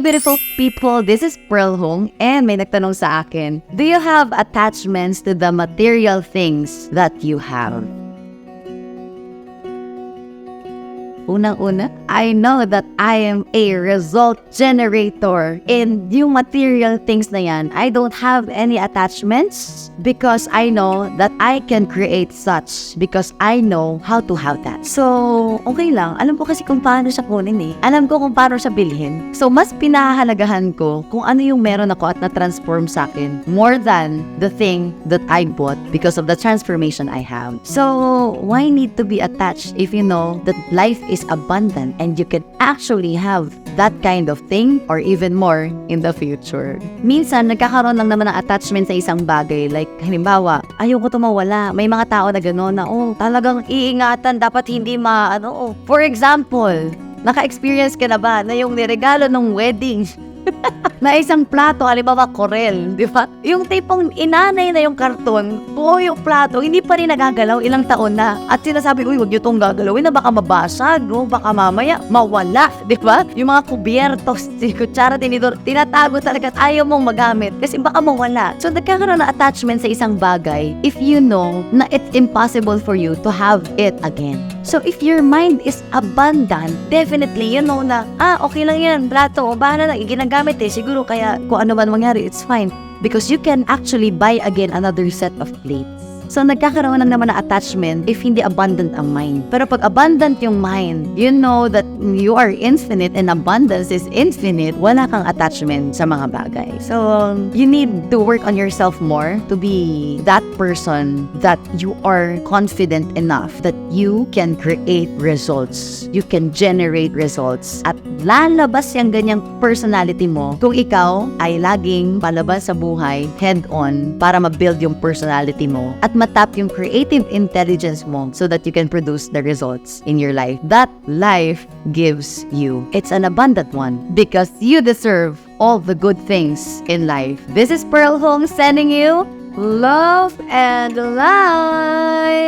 beautiful people, this is Pearl Hong and may nagtanong sa akin, do you have attachments to the material things that you have? Unang-una, I know that I am a result generator. And yung material things na yan, I don't have any attachments because I know that I can create such because I know how to have that. So, okay lang. Alam ko kasi kung paano siya kunin eh. Alam ko kung paano siya bilhin. So, mas pinahahalagahan ko kung ano yung meron ako at na-transform sa akin more than the thing that I bought because of the transformation I have. So, why need to be attached if you know that life is abundant and you can actually have that kind of thing or even more in the future. Minsan, nagkakaroon lang naman ng attachment sa isang bagay. Like, halimbawa, ayoko to mawala. May mga tao na gano'n na, talagang iingatan, dapat hindi For example, naka-experience ka na ba na yung niregalo ng wedding na isang plato, halimbawa korel, di ba? Yung tipong inanay na yung karton, buo yung plato, hindi pa rin nagagalaw, ilang taon na. At sinasabi, huwag nyo itong gagalawin na baka mabasag, no? Baka mamaya mawala, di ba? Yung mga kubiertos, kutsara, tinidor, tinatago talaga at ayaw mong magamit kasi baka mawala. So, nagkakaroon na attachment sa isang bagay if you know na it's impossible for you to have it again. So, if your mind is abundant, definitely, you know na, okay lang yan, plato, bahala na, ginagamit siguro kaya kung ano man mangyari, it's fine. Because you can actually buy again another set of plates. So, nagkakaroon lang naman na attachment if hindi abundant ang mind. Pero pag abundant yung mind, you know that you are infinite and abundance is infinite, wala kang attachment sa mga bagay. So, you need to work on yourself more to be that person that you are confident enough that you can create results. You can generate results. At lalabas yung ganyang personality mo kung ikaw ay laging palabas sa buhay head-on para ma-build yung personality mo at matap yung creative intelligence mo so that you can produce the results in your life that life gives you. It's an abundant one because you deserve all the good things in life. This is Pearl Hong sending you love and light.